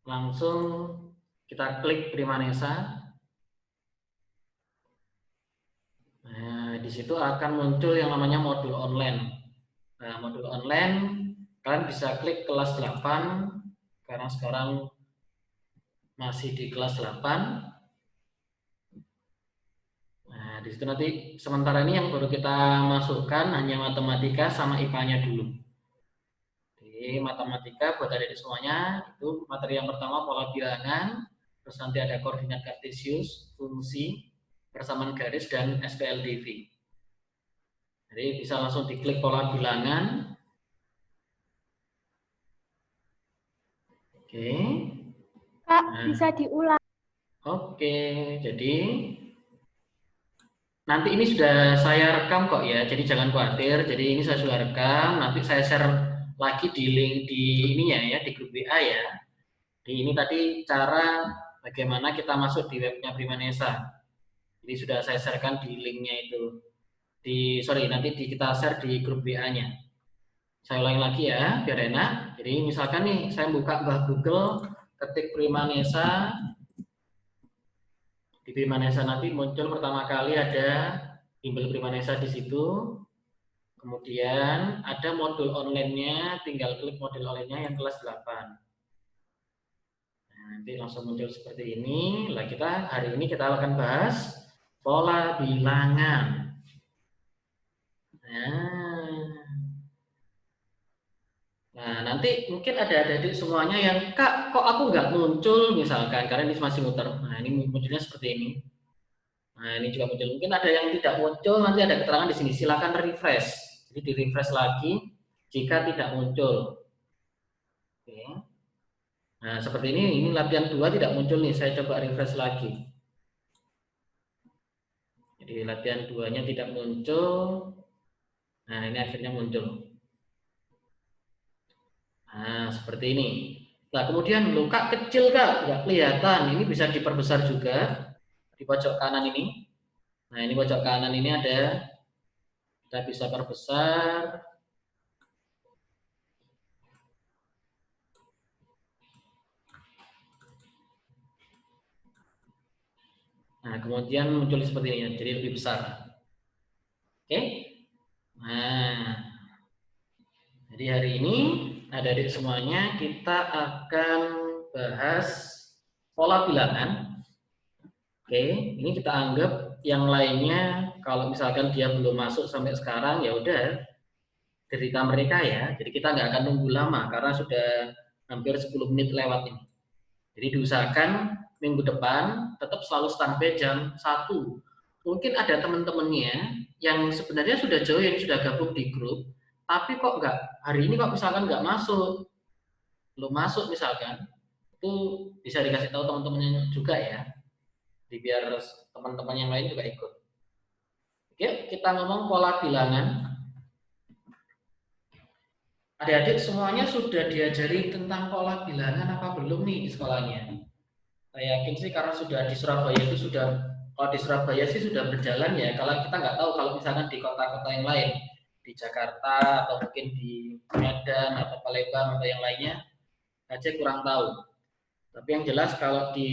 langsung kita klik Primanesa. Nah, di situ akan muncul yang namanya modul online. Nah, modul online kalian bisa klik kelas 8 karena sekarang masih di kelas 8. Nah, di situ nanti sementara ini yang baru kita masukkan hanya matematika sama IPA-nya dulu. Jadi matematika buat adik-adik semuanya itu materi yang pertama pola bilangan, terus nanti ada koordinat kartesius, fungsi, persamaan garis dan SPLDV. Jadi bisa langsung diklik pola bilangan. Oke. Kak, bisa diulang. Oke, jadi nanti ini sudah saya rekam kok ya, jadi jangan khawatir. Jadi ini saya sudah rekam, nanti saya share lagi di link di ininya ya, di grup WA ya. Di ini tadi cara bagaimana kita masuk di webnya Primanesa. Jadi sudah saya sharekan di linknya itu. Nanti kita share di grup WA-nya. Saya ulangi lagi ya, biar enak. Jadi misalkan nih, saya buka Mbah Google, ketik Primanesa. Di Primanesa nanti muncul pertama kali ada bimbel Primanesa di situ. Kemudian ada modul online-nya, tinggal klik modul online-nya yang kelas 8. Nanti langsung muncul seperti ini. Lah hari ini kita akan bahas pola bilangan. Nah, nanti mungkin ada adik semuanya yang, Kak, kok aku nggak muncul misalkan, karena ini masih muter. Nah, ini munculnya seperti ini. Nah, ini juga muncul. Mungkin ada yang tidak muncul, nanti ada keterangan di sini. Silakan refresh. Jadi di refresh lagi jika tidak muncul. Oke. Nah, seperti ini latihan 2 tidak muncul nih. Saya coba refresh lagi. Jadi latihan 2-nya tidak muncul. Nah, ini akhirnya muncul. Nah, seperti ini. Nah, kemudian luka kecil, Kak, nggak kelihatan. Ini bisa diperbesar juga di pojok kanan ini. Nah, ini pojok kanan ini ada. Kita bisa perbesar. Nah, kemudian muncul seperti ini, jadi lebih besar. Oke? Nah, jadi hari ini adik-adik semuanya kita akan bahas pola bilangan. Oke, ini kita anggap yang lainnya kalau misalkan dia belum masuk sampai sekarang ya udah cerita mereka ya. Jadi kita nggak akan nunggu lama karena sudah hampir 10 menit lewat ini. Jadi diusahakan minggu depan tetap selalu standby jam 1. Mungkin ada teman-temannya yang sebenarnya sudah join, sudah gabung di grup, tapi kok nggak, hari ini kok misalkan nggak masuk, belum masuk misalkan, itu bisa dikasih tahu teman-temannya juga ya, biar teman-teman yang lain juga ikut. Oke, kita ngomong pola bilangan. Adik-adik semuanya sudah diajari tentang pola bilangan apa belum nih di sekolahnya? Saya yakin sih karena sudah di Surabaya itu sudah, kalau di Surabaya sih sudah berjalan ya. Kalau kita nggak tahu kalau misalkan di kota-kota yang lain, di Jakarta atau mungkin di Medan atau Palembang atau yang lainnya, saya kurang tahu. Tapi yang jelas kalau di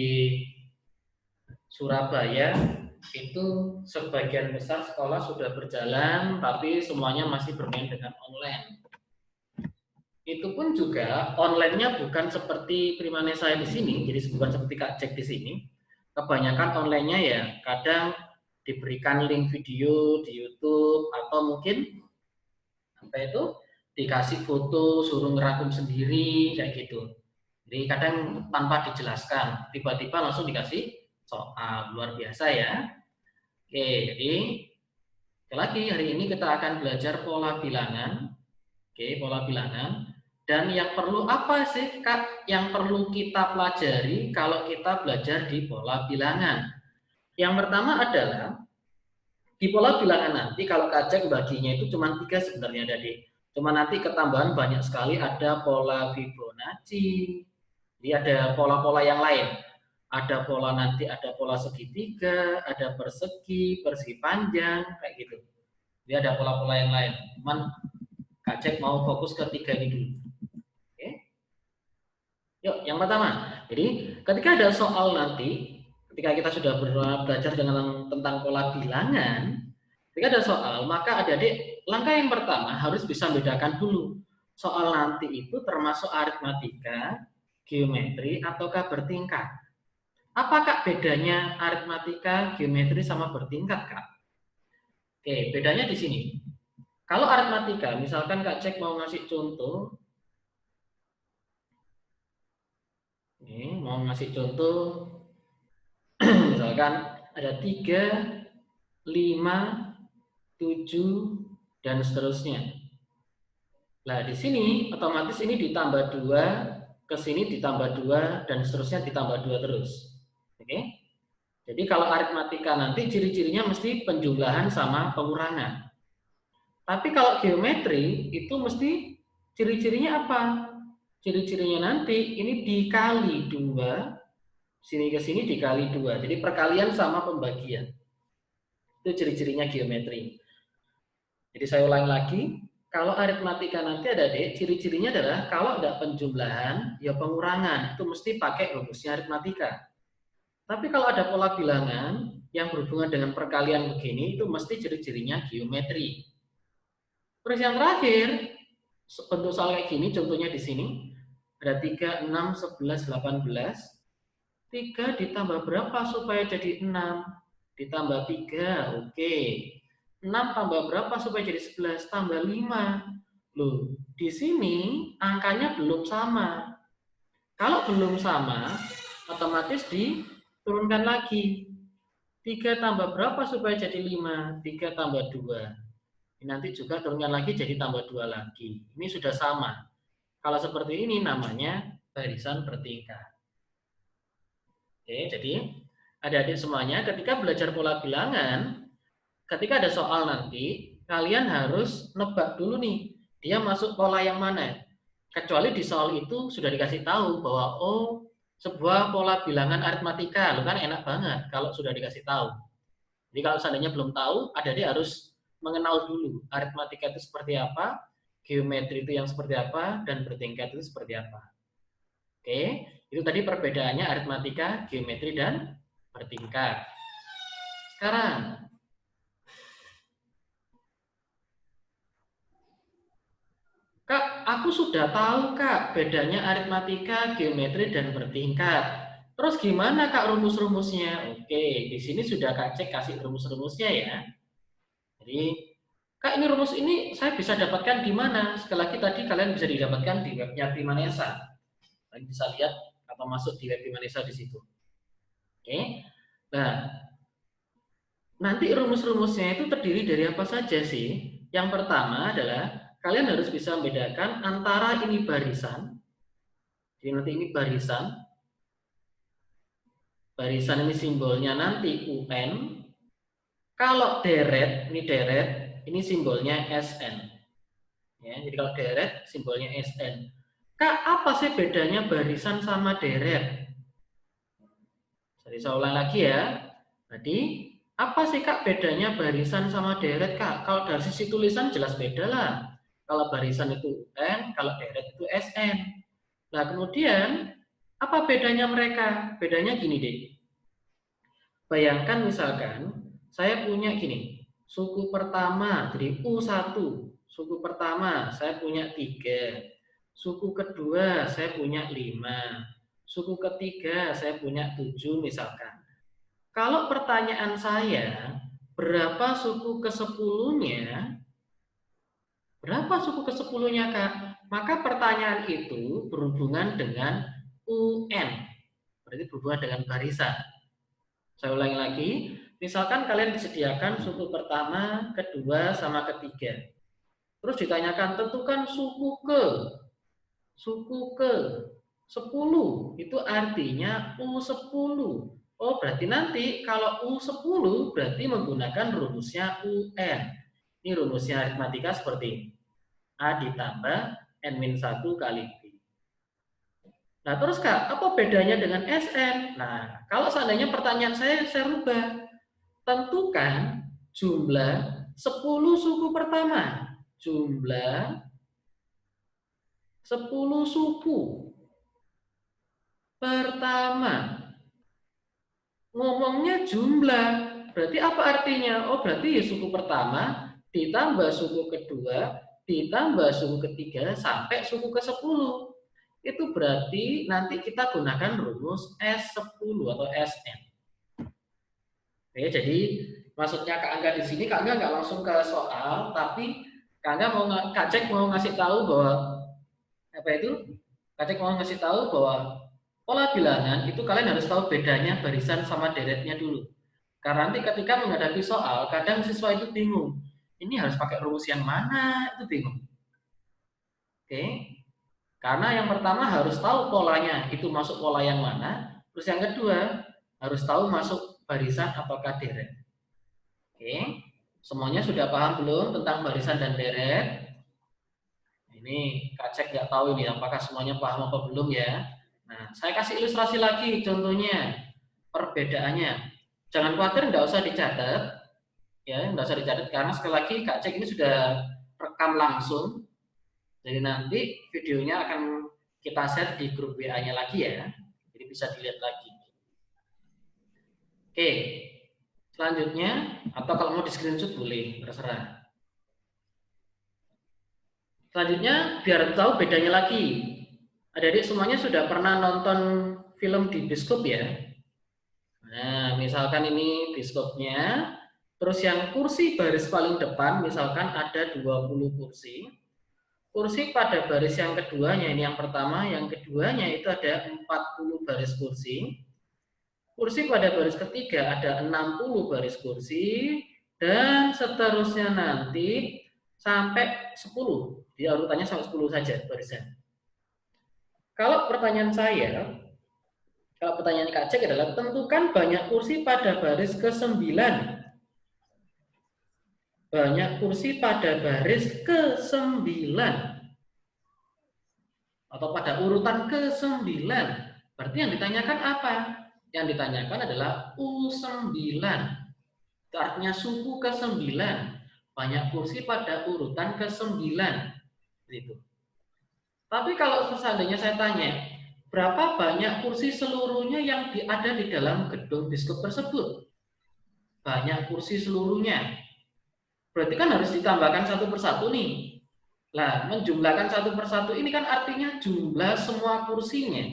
Surabaya itu sebagian besar sekolah sudah berjalan, tapi semuanya masih bermain dengan online. Itu pun juga online-nya bukan seperti Primanesa di sini, jadi bukan seperti Kak Jack di sini. Kebanyakan online-nya ya kadang diberikan link video di YouTube atau mungkin apa itu dikasih foto suruh ngerangkum sendiri kayak gitu. Jadi kadang tanpa dijelaskan, tiba-tiba langsung dikasih soal, luar biasa ya. Oke, jadi lagi hari ini kita akan belajar pola bilangan. Oke, pola bilangan. Dan yang perlu apa sih Kak yang perlu kita pelajari kalau kita belajar di pola bilangan? Yang pertama adalah di pola bilangan nanti kalau Kak Jack baginya itu cuma 3 sebenarnya tadi. Cuma nanti ketambahan banyak sekali, ada pola Fibonacci, jadi ada pola-pola yang lain. Ada pola nanti, ada pola segitiga, ada persegi, persegi panjang, kayak gitu. Jadi ada pola-pola yang lain. Cuman Kak Jack mau fokus ke 3 ini dulu. Oke. Yuk, yang pertama, Jadi ketika ada soal nanti, ketika kita sudah belajar tentang pola bilangan, ketika ada soal, maka adik-adik langkah yang pertama harus bisa membedakan dulu. Soal nanti itu termasuk aritmatika, geometri, ataukah bertingkat. Apakah bedanya aritmatika, geometri, sama bertingkat, Kak? Oke, bedanya di sini. Kalau aritmatika, misalkan Kak Cek mau ngasih contoh, ini mau ngasih contoh, misalkan ada 3, 5, 7, dan seterusnya. Nah, di sini otomatis ini ditambah 2, ke sini ditambah 2, dan seterusnya ditambah 2 terus. Oke? Jadi kalau aritmatika nanti ciri-cirinya mesti penjumlahan sama pengurangan. Tapi kalau geometri itu mesti ciri-cirinya apa? Ciri-cirinya nanti ini dikali 2, sini ke sini dikali 2. Jadi perkalian sama pembagian. Itu ciri-cirinya geometri. Jadi saya ulangi lagi, kalau aritmatika nanti ada deh, ciri-cirinya adalah kalau ada penjumlahan, ya pengurangan. Itu mesti pakai rumusnya aritmatika. Tapi kalau ada pola bilangan yang berhubungan dengan perkalian begini, itu mesti ciri-cirinya geometri. Terus yang terakhir, bentuk soal kayak gini, contohnya di sini, ada 3, 6, 11, 18. 3 ditambah berapa supaya jadi 6? Ditambah 3, oke. 6 tambah berapa supaya jadi 11? Tambah 5. Loh, di sini angkanya belum sama. Kalau belum sama, otomatis diturunkan lagi. 3 tambah berapa supaya jadi 5? 3 tambah 2. Nanti juga turunkan lagi jadi tambah 2 lagi. Ini sudah sama. Kalau seperti ini namanya barisan bertingkat. Oke, jadi adik-adik semuanya ketika belajar pola bilangan, ketika ada soal nanti, kalian harus nebak dulu nih, dia masuk pola yang mana. Kecuali di soal itu sudah dikasih tahu bahwa, oh, sebuah pola bilangan aritmatika, lo kan enak banget kalau sudah dikasih tahu. Jadi kalau seandainya belum tahu, adik-adik harus mengenal dulu aritmatika itu seperti apa, geometri itu yang seperti apa, dan bertingkat itu seperti apa. Oke, itu tadi perbedaannya aritmatika, geometri, dan bertingkat. Sekarang, Kak, aku sudah tahu, Kak, bedanya aritmatika, geometri, dan bertingkat. Terus gimana, Kak, rumus-rumusnya? Oke, di sini sudah Kak Cek kasih rumus-rumusnya ya. Jadi, Kak, ini rumus ini saya bisa dapatkan di mana? Sekali lagi tadi kalian bisa didapatkan di webnya Bimanesa. Kalian bisa lihat apa masuk di web Bimanesa di situ. Oke. Nah, nanti rumus-rumusnya itu terdiri dari apa saja sih? Yang pertama adalah kalian harus bisa membedakan antara ini barisan. Jadi nanti ini barisan. Barisan ini simbolnya nanti UN. Kalau deret, ini simbolnya SN. Ya, jadi kalau deret simbolnya SN. Kak, apa sih bedanya barisan sama deret? Jadi saya ulang lagi ya. Jadi, apa sih Kak bedanya barisan sama deret, Kak? Kalau dari sisi tulisan jelas beda lah. Kalau barisan itu UN, kalau deret itu SN. Nah, kemudian apa bedanya mereka? Bedanya gini deh. Bayangkan misalkan saya punya gini, suku pertama jadi U1, suku pertama saya punya 3, suku kedua saya punya 5, suku ketiga saya punya 7 misalkan. Kalau pertanyaan saya, berapa suku ke-10-nya? Berapa suku ke-10-nya, Kak? Maka pertanyaan itu berhubungan dengan UN. Berarti berhubungan dengan barisan. Saya ulangi lagi, misalkan kalian disediakan suku pertama, kedua, sama ketiga. Terus ditanyakan, tentukan suku ke 10. Itu artinya U10. Oh, berarti nanti kalau U10 berarti menggunakan rumusnya UN. Ini rumusnya aritmatika seperti ini. A ditambah N-1 kali B. Nah, terus Kak, apa bedanya dengan SN? Nah, kalau seandainya pertanyaan saya rubah. Tentukan jumlah 10 suku pertama. Jumlah 10 suku. pertama. Ngomongnya jumlah. Berarti apa artinya? Oh, berarti ya suku pertama ditambah suku kedua ditambah suku ketiga sampai suku ke-10. Itu berarti nanti kita gunakan rumus S10 atau SN. Oke, jadi maksudnya Kak Angga di sini, Kak Angga nggak langsung ke soal, tapi Kak Angga Kak Cek mau ngasih tahu bahwa apa itu? Kak Cek mau ngasih tahu bahwa pola bilangan itu kalian harus tahu bedanya barisan sama deretnya dulu. Karena nanti ketika menghadapi soal, kadang siswa itu bingung. Ini harus pakai rumus yang mana? Itu bingung. Oke. Karena yang pertama harus tahu polanya, itu masuk pola yang mana. Terus yang kedua, harus tahu masuk barisan apakah deret. Oke. Semuanya sudah paham belum tentang barisan dan deret? Ini Kak Cek nggak tahu ini apakah semuanya paham apa belum ya. Nah, saya kasih ilustrasi lagi contohnya perbedaannya. Jangan khawatir, nggak usah dicatat, ya nggak usah dicatat karena sekali lagi Kak Cek ini sudah rekam langsung. Jadi nanti videonya akan kita share di grup WA-nya lagi ya. Jadi bisa dilihat lagi. Oke, selanjutnya atau kalau mau di screenshot boleh, terserah. Selanjutnya, biar tahu bedanya lagi. Adik-adik semuanya sudah pernah nonton film di bioskop ya? Nah, misalkan ini bioskopnya, terus yang kursi baris paling depan, misalkan ada 20 kursi. Kursi pada baris yang keduanya, ini yang pertama, yang keduanya itu ada 40 baris kursi. Kursi pada baris ketiga ada 60 baris kursi, dan seterusnya nanti sampai 10. Dia urutannya sampai 10 saja barisnya. Kalau pertanyaan Kak Cek adalah tentukan banyak kursi pada baris ke-9. Banyak kursi pada baris ke-9. Atau pada urutan ke-9. Berarti yang ditanyakan apa? Yang ditanyakan adalah U9. Itu artinya suku ke-9. Banyak kursi pada urutan ke-9. Gitu. Tapi kalau seandainya saya tanya, berapa banyak kursi seluruhnya yang ada di dalam gedung bioskop tersebut? Banyak kursi seluruhnya. Berarti kan harus ditambahkan satu persatu nih. Nah, menjumlahkan satu persatu ini kan artinya jumlah semua kursinya.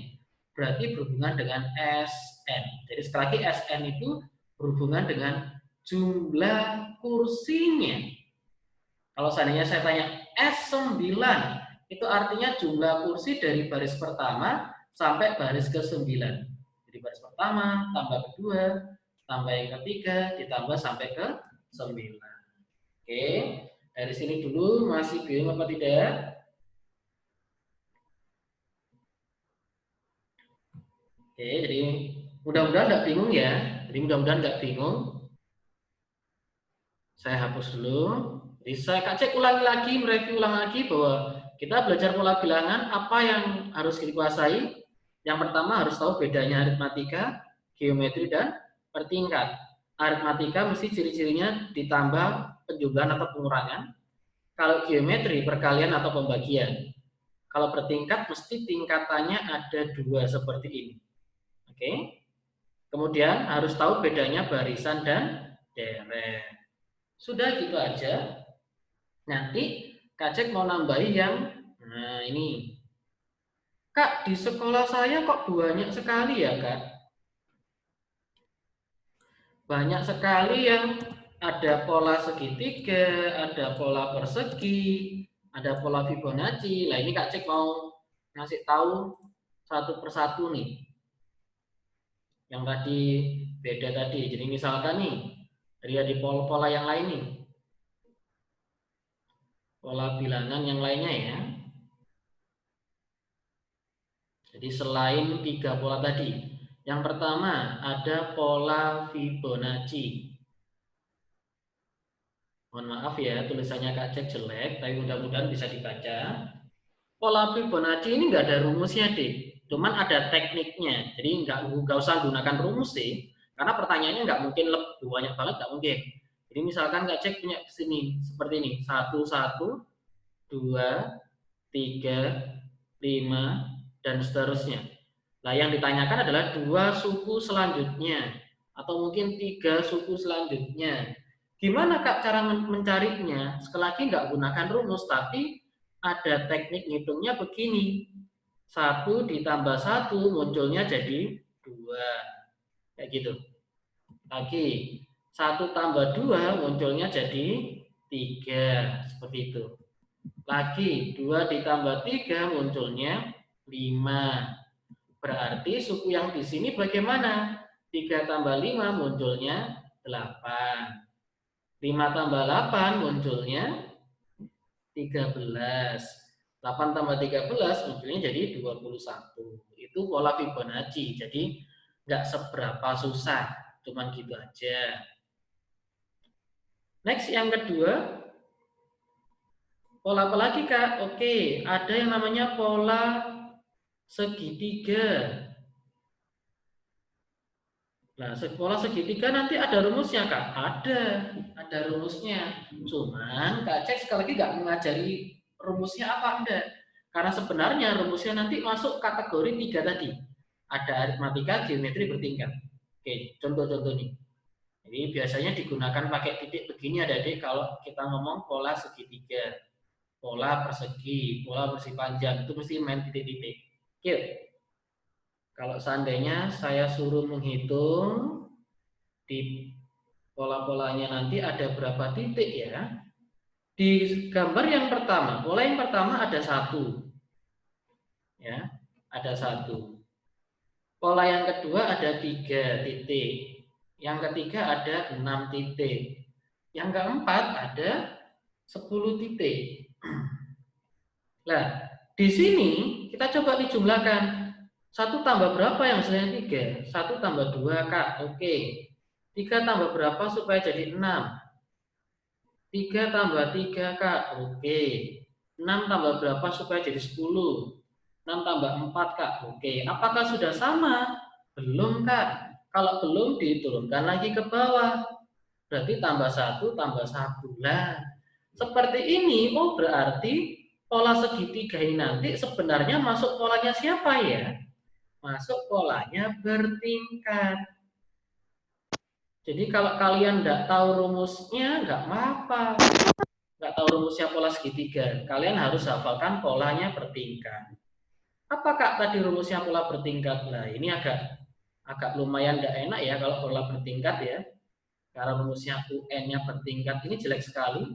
Berarti berhubungan dengan SN. Jadi sekali lagi SN itu berhubungan dengan jumlah kursinya. Kalau seandainya saya tanya S9, itu artinya jumlah kursi dari baris pertama sampai baris ke-9. Jadi baris pertama, tambah kedua, tambah yang ketiga, ditambah sampai ke 9. Oke, dari sini dulu masih bingung apa tidak? Oke, jadi mudah-mudahan nggak bingung ya. Jadi mudah-mudahan nggak bingung. Saya hapus dulu. Jadi saya cek ulangi lagi, mereview ulang lagi bahwa kita belajar pola bilangan, apa yang harus dikuasai. Yang pertama harus tahu bedanya aritmatika, geometri, dan pertingkat. Aritmatika mesti ciri-cirinya ditambah penjumlahan atau pengurangan. Kalau geometri perkalian atau pembagian. Kalau pertingkat mesti tingkatannya ada 2 seperti ini. Oke. Kemudian harus tahu bedanya barisan dan deret. Sudah gitu aja. Nanti Kak Cek mau nambahin yang, nah ini. Kak, di sekolah saya kok banyak sekali ya Kak? Banyak sekali yang ada pola segitiga, ada pola persegi, ada pola Fibonacci. Nah ini Kak Cek mau ngasih tahu satu persatu nih. Yang tadi beda tadi. Jadi misalkan nih, dari pola-pola yang lain nih. Pola bilangan yang lainnya ya. Jadi selain 3 pola tadi, yang pertama ada pola Fibonacci. Mohon maaf ya, tulisannya Kak Cek jelek, tapi mudah-mudahan bisa dibaca. Pola Fibonacci ini nggak ada rumusnya deh, cuman ada tekniknya. Jadi nggak usah gunakan rumus sih, karena pertanyaannya nggak mungkin banyak banget, nggak mungkin. Jadi misalkan Kak Cek punya sini seperti ini, 1, 1, 2, 3, 5, dan seterusnya. Nah, yang ditanyakan adalah 2 suku selanjutnya, atau mungkin 3 suku selanjutnya. Gimana Kak cara mencarinya? Sekali lagi nggak gunakan rumus, tapi ada teknik ngitungnya begini. 1 ditambah 1 munculnya jadi 2. Kayak gitu. Lagi, 1 tambah 2 munculnya jadi 3. Seperti itu. Lagi, 2 ditambah 3 munculnya 5. Berarti suku yang di sini bagaimana? 3 tambah 5 munculnya 8. 5 tambah 8 munculnya 13. 8 tambah 13 munculnya jadi 21. Itu pola Fibonacci. Jadi nggak seberapa susah. Cuman gitu aja. Next yang kedua. Pola apa lagi Kak? Oke, ada yang namanya pola segitiga. Nah, pola segitiga nanti ada rumusnya, Kak? Ada rumusnya. Cuman Kak Cek sekali lagi nggak mengajari rumusnya apa enggak. Karena sebenarnya rumusnya nanti masuk kategori 3 tadi. Ada aritmatika, geometri bertingkat. Oke, contoh-contoh nih. Jadi biasanya digunakan pakai titik begini adik-adik kalau kita ngomong pola segitiga, pola persegi, pola bersih panjang, itu mesti main titik-titik. Oke. Kalau seandainya saya suruh menghitung di pola-polanya nanti ada berapa titik ya? Di gambar yang pertama, pola yang pertama ada 1. Ya, ada 1. Pola yang kedua ada 3 titik. Yang ketiga ada 6 titik. Yang keempat ada 10 titik. Nah, di sini kita coba dijumlahkan. 1 tambah berapa yang hasilnya 3? 1 tambah 2, Kak. Oke. 3 tambah berapa supaya jadi 6? 3 tambah 3, Kak. Oke. 6 tambah berapa supaya jadi 10? 6 tambah 4, Kak. Oke. Apakah sudah sama? Belum, Kak. Kalau belum, diturunkan lagi ke bawah. Berarti tambah 1 tambah 1. Lah, seperti ini. Oh, berarti pola segitiga ini nanti sebenarnya masuk polanya siapa ya? Masuk polanya bertingkat. Jadi kalau kalian nggak tahu rumusnya, nggak apa-apa. Nggak tahu rumusnya pola segitiga, kalian harus hafalkan polanya bertingkat. Apa Kak tadi rumusnya pola bertingkat? Nah, ini agak lumayan nggak enak ya kalau pola bertingkat ya. Karena rumusnya UN-nya bertingkat ini jelek sekali.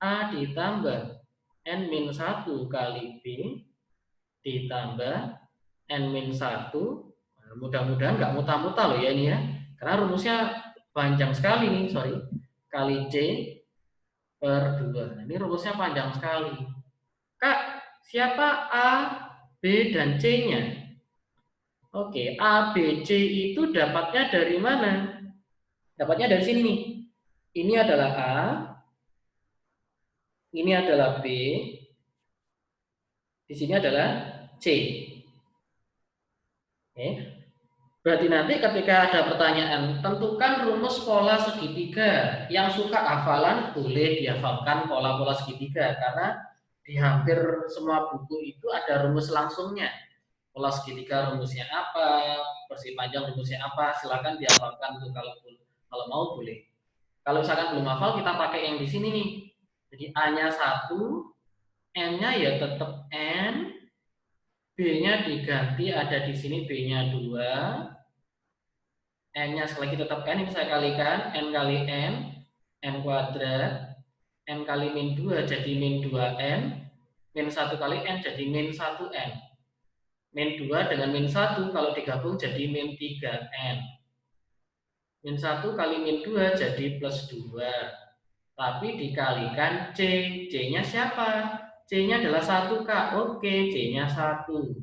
A ditambah N-1 kali B ditambah N-1. Nah, mudah-mudahan nggak muta-muta loh ya ini ya. Karena rumusnya panjang sekali nih, sorry. Kali C per 2. Nah, ini rumusnya panjang sekali. Kak, siapa A, B, dan C-nya? Oke, A, B, C itu dapatnya dari mana? Dapatnya dari sini nih. Ini adalah A, ini adalah B, di sini adalah C. Oke. Berarti nanti ketika ada pertanyaan, tentukan rumus pola segitiga. Yang suka hafalan boleh dihafalkan pola-pola segitiga karena di hampir semua buku itu ada rumus langsungnya. Pola segitiga rumusnya apa, bersih panjang rumusnya apa, silakan dihafalkan tuh kalau mau boleh. Kalau misalkan belum hafal kita pakai yang di sini nih. Jadi A-nya 1, N-nya ya tetap N, B-nya diganti ada di sini B-nya 2, N-nya sekali lagi tetap N, ini saya kalikan, N kali N kuadrat, N kali min 2 jadi min 2N, min 1 kali N jadi min 1N. Min 2 dengan min 1 kalau digabung jadi min 3N. Min 1 kali min 2 jadi plus 2. Tapi dikalikan C. C-nya siapa? C-nya adalah 1, Kak. Oke, C-nya 1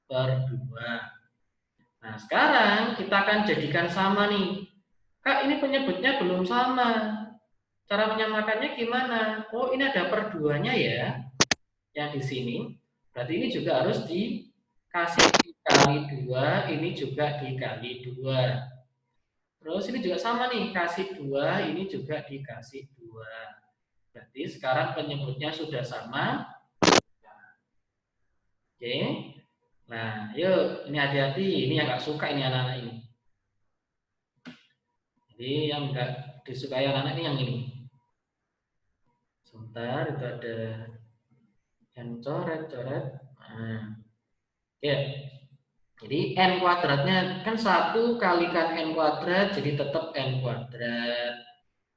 per 2. Nah, sekarang kita akan jadikan sama nih. Kak, ini penyebutnya belum sama. Cara menyamakannya gimana? Oh, ini ada per 2-nya ya. Yang di sini. Berarti ini juga harus dikasih dikali 2, ini juga dikali 2. Terus ini juga sama nih, kasih 2, ini juga dikasih 2. Berarti sekarang penyebutnya sudah sama. Oke. Nah, yuk, ini hati-hati, ini yang nggak suka ini anak-anak ini. Jadi yang nggak disukai anak-anak ini yang ini. Sebentar, itu ada yang coret-coret. Nah, ya. Jadi n kuadratnya kan 1 kalikan n kuadrat, jadi tetap n kuadrat.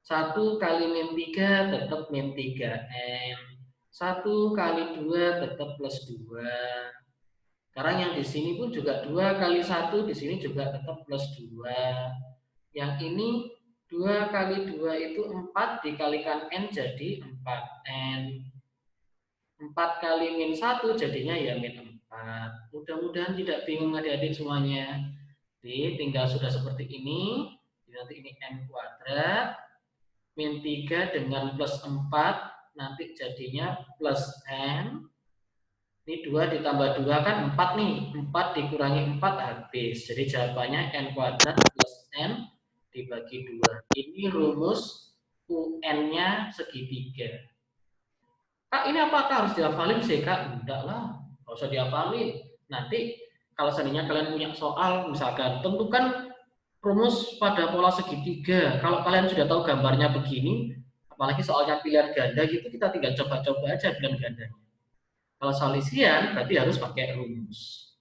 1 kali min 3 tetap min 3n. 1 kali 2 tetap plus 2. Sekarang yang di sini pun juga 2 kali 1, di sini juga tetap plus 2. Yang ini 2 kali 2 itu 4, dikalikan n jadi 4n. 4 kali min 1 jadinya ya min 4. Mudah-mudahan tidak bingung adik-adik semuanya. Jadi tinggal sudah seperti ini. Nanti ini n kuadrat. Min 3 dengan plus 4. Nanti jadinya plus n. Ini 2 ditambah 2 kan 4 nih. 4 dikurangi 4 habis. Jadi jawabannya n kuadrat plus n dibagi 2. Ini rumus UN-nya segitiga. Kak, ini apakah harus dihafalin sih, Kak? Enggak lah, nggak usah dihafalin. Nanti kalau seandainya kalian punya soal, misalkan tentukan rumus pada pola segitiga. Kalau kalian sudah tahu gambarnya begini, apalagi soalnya pilihan ganda gitu, kita tinggal coba-coba aja pilihan gandanya. Kalau soal isian, berarti harus pakai rumus.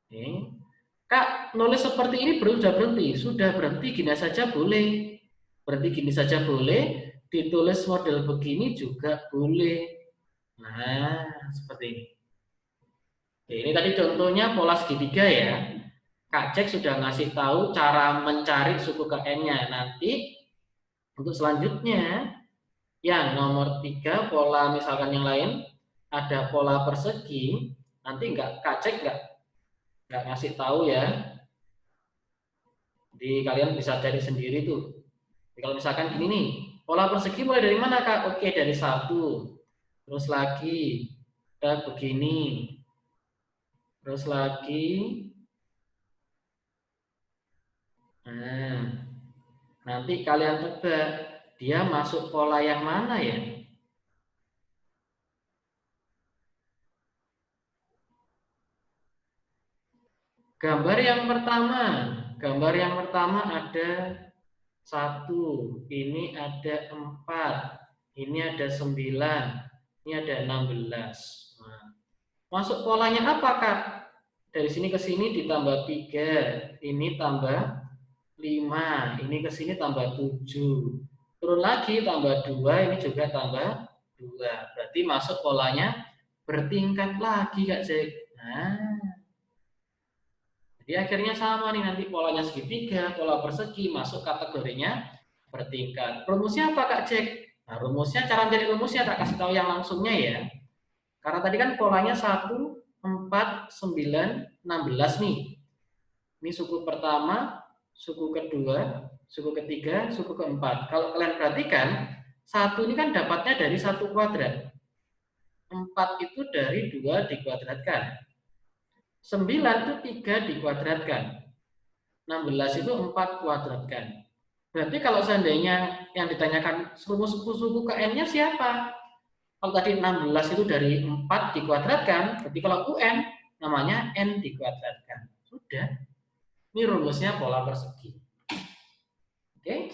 Oke. Kak, nulis seperti ini sudah berhenti? Sudah berhenti, gini saja boleh. Berhenti gini saja boleh, ditulis model begini juga boleh. Nah, seperti ini. Oke, ini tadi contohnya pola segitiga ya. Kak Cek sudah ngasih tahu cara mencari suku KN-nya. Nanti untuk selanjutnya, yang nomor 3, pola misalkan yang lain, ada pola persegi. Nanti Kak Cek nggak ngasih tahu ya. Jadi kalian bisa cari sendiri tuh. Jadi kalau misalkan gini nih, pola persegi mulai dari mana Kak? Oke, dari 1. Terus lagi, kita begini. Terus lagi. Nah, nanti kalian tebak, dia masuk pola yang mana ya? Gambar yang pertama ada 1, ini ada 4, ini ada 9, ini ada 16. Nah, masuk polanya apa Kak? Dari sini ke sini ditambah 3, ini tambah 5, ini ke sini tambah 7. Turun lagi tambah 2, ini juga tambah 2. Berarti masuk polanya bertingkat lagi Kak Cek. Nah, jadi akhirnya sama nih nanti polanya segitiga, pola persegi masuk kategorinya bertingkat. Rumusnya apa Kak Cek? Nah, rumusnya, cara mencari rumusnya tak kasih tahu yang langsungnya ya. Karena tadi kan polanya 1, 4, 9, 16 nih. Ini suku pertama, suku kedua, suku ketiga, suku keempat. Kalau kalian perhatikan, 1 ini kan dapatnya dari 1 kuadrat. 4 itu dari 2 dikuadratkan. 9 itu 3 dikuadratkan. 16 itu 4 kuadratkan. Berarti kalau seandainya yang ditanyakan rumus suku ke n-nya siapa? Kalau tadi 16 itu dari 4 dikuadratkan, berarti kalau UN namanya n dikuadratkan. Sudah. Ini rumusnya pola persegi. Oke?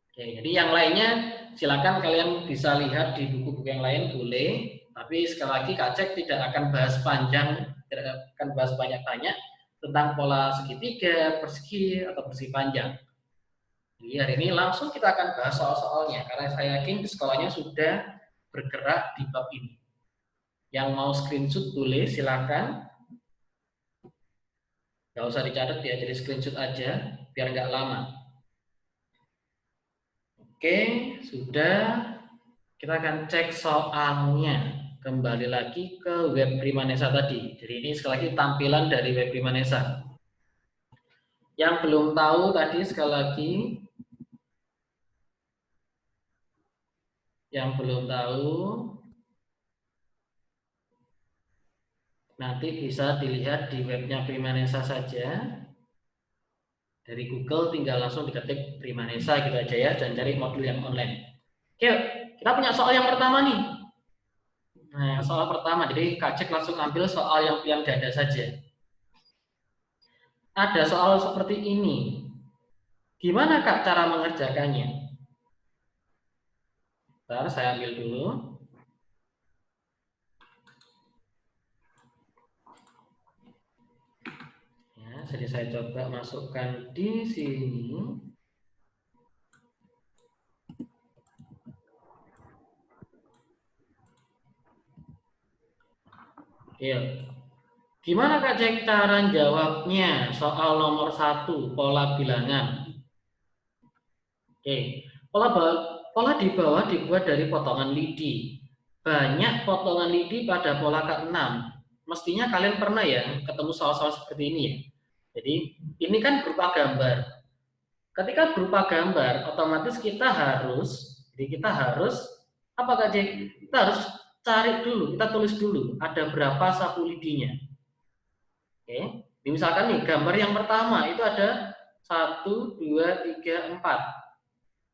Oke, jadi yang lainnya silakan kalian bisa lihat di buku-buku yang lain boleh. Tapi sekali lagi Kak Cek tidak akan bahas panjang, tidak akan bahas banyak-banyak tentang pola segitiga, persegi, atau persegi panjang. Jadi hari ini langsung kita akan bahas soal-soalnya, karena saya yakin di sekolahnya sudah bergerak di bab ini. Yang mau screenshot boleh, silakan. Nggak usah dicatat ya, jadi screenshot aja, biar nggak lama. Oke, sudah. Kita akan cek soalnya. Kembali lagi ke web Primanesa tadi. Jadi ini sekali lagi tampilan dari web Primanesa. Yang belum tahu tadi sekali lagi. Yang belum tahu. Nanti bisa dilihat di webnya Primanesa saja. Dari Google tinggal langsung diketik Primanesa gitu aja ya. Dan cari modul yang online. Oke, kita punya soal yang pertama nih. Nah, soal pertama, jadi Kak Cek langsung ambil soal yang pilihan ganda saja. Ada soal seperti ini. Gimana Kak cara mengerjakannya? Bentar, saya ambil dulu. Ya, jadi saya coba masukkan di sini. Iya. Gimana Kak Cek cara jawabnya soal nomor 1, pola bilangan? Oke, pola di bawah dibuat dari potongan lidi. Banyak potongan lidi pada pola ke-6. Mestinya kalian pernah ya ketemu soal-soal seperti ini ya. Jadi ini kan berupa gambar. Ketika berupa gambar, otomatis kita harus apa Kak Cek? Kita harus cari dulu, kita tulis dulu ada berapa sapu lidinya. Oke, misalkan nih gambar yang pertama itu ada 1, 2, 3, 4.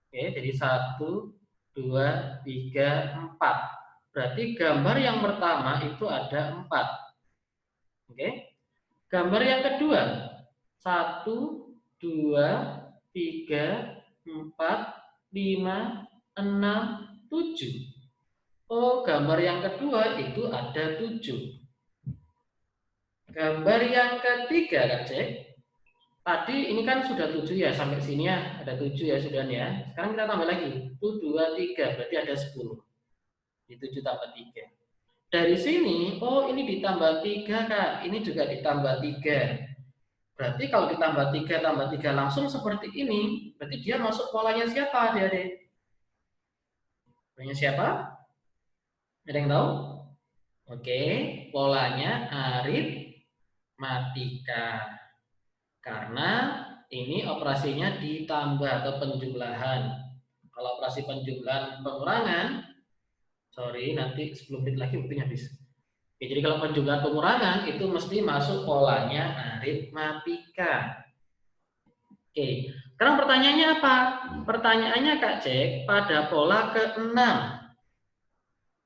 Oke, jadi 1, 2, 3, 4. Berarti gambar yang pertama itu ada 4. Oke. Gambar yang kedua 1, 2, 3, 4, 5, 6, 7. Oh, gambar yang kedua itu ada 7. Gambar yang ketiga, Kak Cek. Tadi ini kan sudah 7 ya, sampai sini ya, ada 7 ya sudah ya. Sekarang kita tambah lagi, 1, 2, 3, berarti ada 10. Di 7 tambah 3. Dari sini, oh ini ditambah 3 Kak, ini juga ditambah 3. Berarti kalau ditambah 3 tambah 3 langsung seperti ini, berarti dia masuk polanya siapa adik-adik? Polanya siapa? Ada yang tahu? Oke, polanya aritmatika. Karena ini operasinya ditambah atau penjumlahan. Kalau operasi penjumlahan pengurangan, sorry nanti 10 menit lagi waktunya habis. Oke, jadi kalau penjumlahan pengurangan itu mesti masuk polanya aritmatika. Oke, sekarang pertanyaannya apa? Pertanyaannya Kak Cek pada pola ke-6.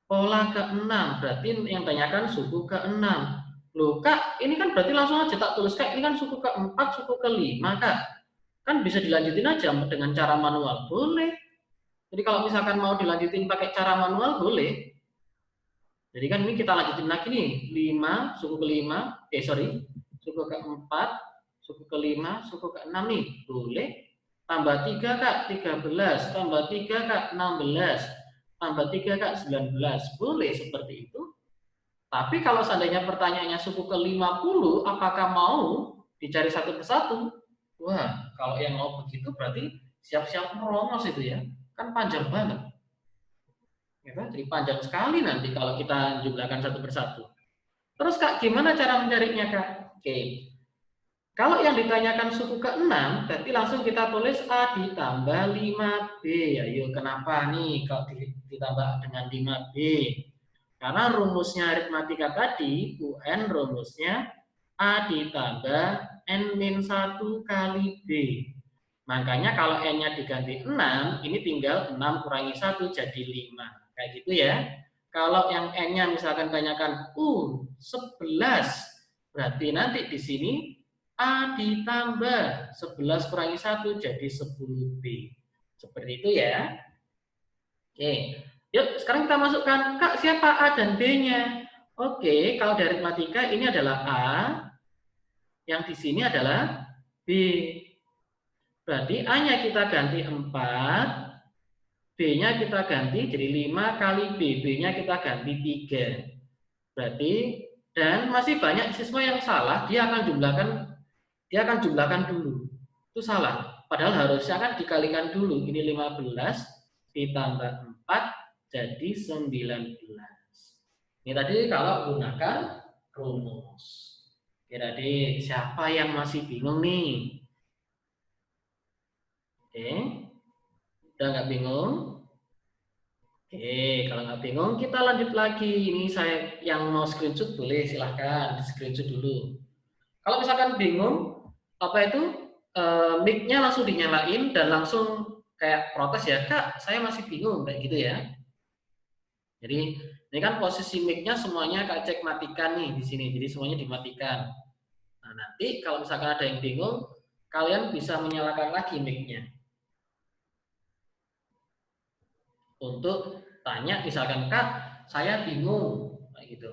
Pola ke-6 berarti yang tanyakan suku ke-6. Loh Kak, ini kan berarti langsung aja tak tulis Kak, ini kan suku ke-4, suku ke-5 Kak. Kan bisa dilanjutin aja dengan cara manual, boleh. Jadi kalau misalkan mau dilanjutin pakai cara manual, boleh. Jadi kan ini kita lanjutin lagi nih, 5, suku ke-5, suku ke-4, suku ke-5, suku ke-6 nih, boleh. Tambah 3 Kak, 13, tambah 3 Kak, 16, tambah 3 Kak, 19, boleh seperti itu. Tapi kalau seandainya pertanyaannya suku ke-50, apakah mau dicari satu persatu? Wah, kalau yang mau begitu berarti siap-siap merongos itu ya. Kan panjang banget. Ya kan? Jadi panjang sekali nanti kalau kita jumlahkan satu persatu. Terus Kak, gimana cara mencarinya Kak? Oke. Kalau yang ditanyakan suku ke-6, berarti langsung kita tulis A ditambah 5B. Ayo, kenapa nih kalau ditambah dengan 5B? Karena rumusnya aritmatika tadi, UN rumusnya A ditambah N-1 kali B. Makanya kalau N-nya diganti 6, ini tinggal 6 kurangi 1 jadi 5. Kayak gitu ya. Kalau yang N-nya misalkan tanyakan 11, berarti nanti di sini A ditambah 11 kurangi 1 jadi 10B. Seperti itu ya. Oke. Yuk, sekarang kita masukkan, Kak, siapa A dan B-nya? Oke, kalau dari aritmatika ini adalah A, yang di sini adalah B. Berarti A-nya kita ganti 4, B-nya kita ganti jadi 5 kali B, B-nya kita ganti 3. Berarti, dan masih banyak siswa yang salah, dia akan jumlahkan dulu. Itu salah. Padahal harusnya kan dikalikan dulu. Ini 15 ditambah 4 jadi 19. Ini tadi kalau gunakan rumus. Jadi siapa yang masih bingung nih? Oke, udah nggak bingung? Oke, kalau nggak bingung kita lanjut lagi. Ini saya yang mau screenshot boleh silahkan screenshot dulu. Kalau misalkan bingung, apa itu mic-nya langsung dinyalain dan langsung kayak protes ya, Kak, saya masih bingung kayak gitu ya. Jadi ini kan posisi mic-nya semuanya Kak Cek matikan nih di sini. Jadi semuanya dimatikan. Nah, nanti kalau misalkan ada yang bingung, kalian bisa menyalakan lagi mic-nya. Untuk tanya misalkan, Kak, saya bingung. Kayak gitu.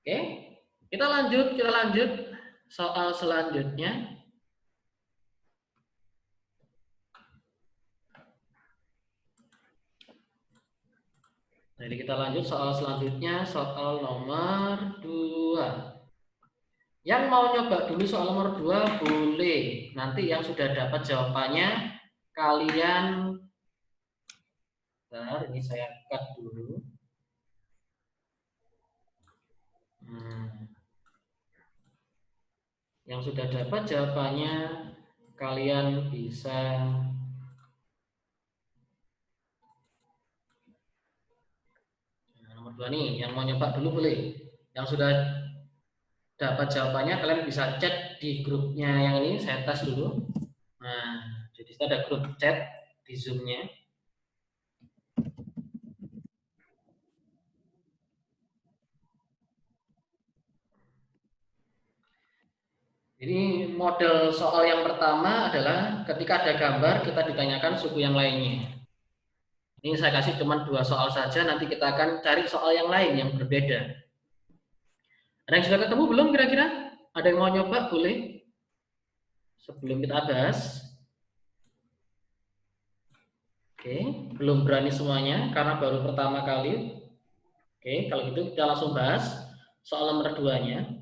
Oke, kita lanjut soal selanjutnya. Jadi kita lanjut soal selanjutnya, soal nomor 2. Yang mau nyoba dulu soal nomor 2 boleh. Nanti yang sudah dapat jawabannya kalian, bentar, ini saya cut dulu. Yang sudah dapat jawabannya kalian bisa nomor 2 nih, yang mau nyoba dulu boleh. Yang sudah dapat jawabannya kalian bisa chat di grupnya yang ini, saya tes dulu. Nah, jadi ada grup chat di Zoom-nya. Jadi model soal yang pertama adalah ketika ada gambar kita ditanyakan suku yang lainnya. Ini saya kasih cuma 2 soal saja, nanti kita akan cari soal yang lain yang berbeda. Ada yang sudah ketemu belum kira-kira? Ada yang mau nyoba boleh? Sebelum kita bahas. Oke, belum berani semuanya karena baru pertama kali. Oke, kalau gitu kita langsung bahas soal nomor 2-nya.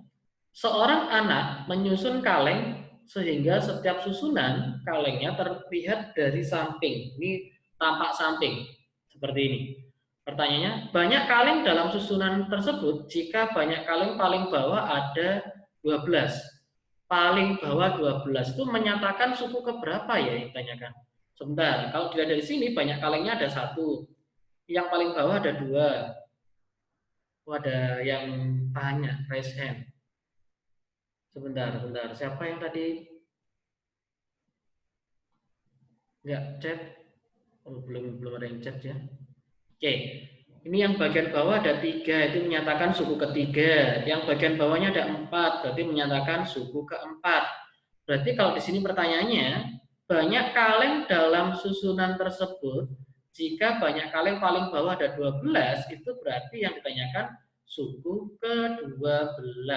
Seorang anak menyusun kaleng sehingga setiap susunan kalengnya terlihat dari samping. Ini tampak samping, seperti ini. Pertanyaannya, banyak kaleng dalam susunan tersebut jika banyak kaleng paling bawah ada 12. Paling bawah 12 itu menyatakan suku keberapa ya yang ditanyakan? Sebentar, kalau dilihat dari sini banyak kalengnya ada 1. Yang paling bawah ada 2. Ada yang tanya, raise hand. Sebentar. Siapa yang tadi nggak chat? Oh, belum ada yang chat ya. Oke, ini yang bagian bawah ada 3, itu menyatakan suku ketiga. Yang bagian bawahnya ada 4, berarti menyatakan suku keempat. Berarti kalau di sini pertanyaannya, banyak kaleng dalam susunan tersebut, jika banyak kaleng paling bawah ada 12, itu berarti yang ditanyakan suku ke-12.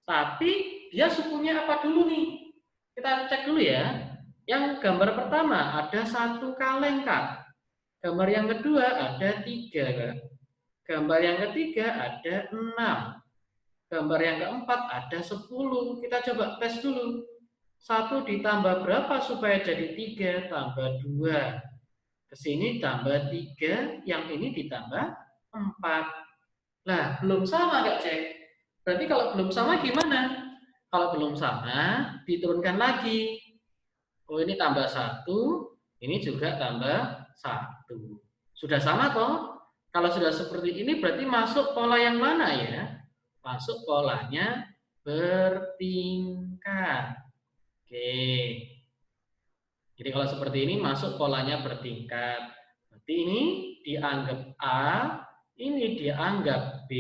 Tapi dia sukunya apa dulu nih? Kita cek dulu ya. Yang gambar pertama ada 1 kaleng, Kak. Gambar yang kedua ada 3, Kak. Gambar yang ketiga ada 6. Gambar yang keempat ada 10. Kita coba tes dulu. 1 ditambah berapa supaya jadi 3? Tambah 2. Kesini tambah 3, yang ini ditambah 4. Lah, belum sama, Kak Cek. Berarti kalau belum sama gimana? Kalau belum sama, diturunkan lagi. Oh, ini tambah 1, ini juga tambah 1. Sudah sama toh? Kalau sudah seperti ini berarti masuk pola yang mana ya? Masuk polanya bertingkat. Oke. Jadi kalau seperti ini masuk polanya bertingkat. Berarti ini dianggap A, ini dianggap B,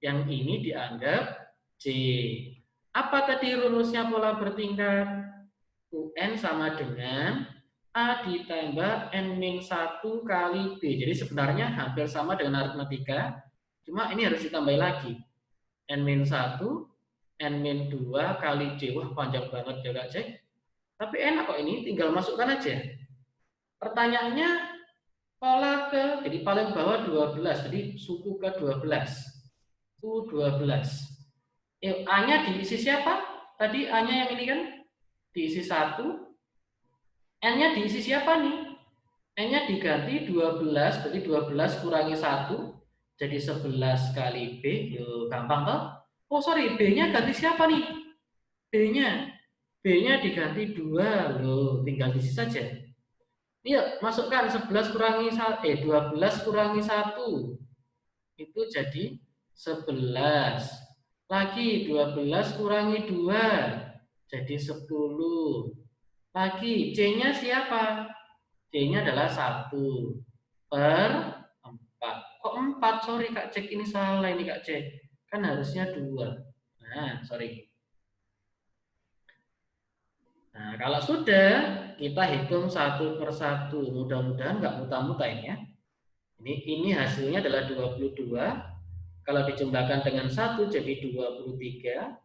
yang ini dianggap C. Apa tadi rumusnya pola bertingkat? UN sama dengan A ditambah N-1 kali B. Jadi sebenarnya hampir sama dengan aritmatika, cuma ini harus ditambah lagi. N-1, N-2 kali C. Wah, panjang banget ya, Kak Cek. Tapi enak kok ini, tinggal masukkan aja. Pertanyaannya pola ke, jadi paling bawah 12, jadi suku ke 12. U12. A-nya diisi siapa? Tadi A-nya yang ini kan diisi 1. N-nya diisi siapa nih? N-nya diganti 12, berarti 12 kurangi 1, jadi 11 kali B. Yuk, gampang toh? Oh sorry, B-nya ganti siapa nih? B-nya diganti 2, loh, tinggal diisi saja. Iya, masukkan 11 kurangi 12 kurangi 1. Itu jadi 11. Lagi 12 kurangi 2. Jadi 10. Lagi C-nya siapa? C-nya adalah 1 per 4. Kok 4? Sorry Kak Cek, ini salah ini Kak Cek. Kan harusnya 2. Nah, sorry. Nah, kalau sudah, kita hitung satu per satu. Mudah-mudahan nggak muta-muta ini ya. Ini hasilnya adalah 22. Kalau dijumlahkan dengan 1 jadi 23.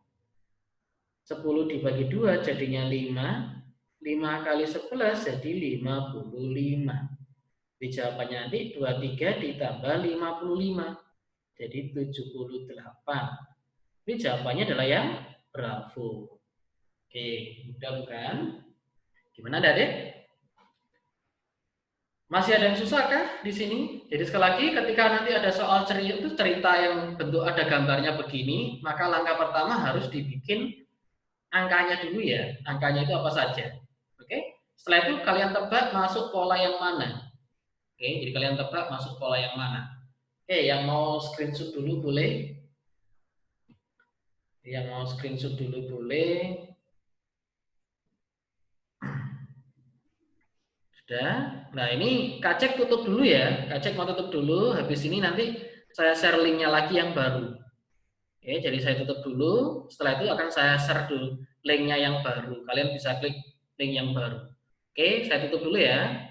10 dibagi 2 jadinya 5. 5 kali 11 jadi 55. Di jawabannya nanti 23 ditambah 55. Jadi 78. Ini jawabannya adalah yang bravo. Oke, mudah bukan? Gimana Adik? Masih ada yang susah kah di sini? Jadi sekali lagi ketika nanti ada soal cerita yang bentuk ada gambarnya begini, maka langkah pertama harus dibikin angkanya dulu ya. Angkanya itu apa saja. Oke? Setelah itu kalian tebak masuk pola yang mana. Oke, jadi kalian tebak masuk pola yang mana. Oke, yang mau screenshot dulu boleh. Yang mau screenshot dulu boleh. Sudah. Nah, ini Kak Cek tutup dulu ya. Kak Cek mau tutup dulu. Habis ini nanti saya share linknya lagi yang baru. Oke, jadi saya tutup dulu. Setelah itu akan saya share dulu linknya yang baru. Kalian bisa klik link yang baru. Oke, saya tutup dulu ya.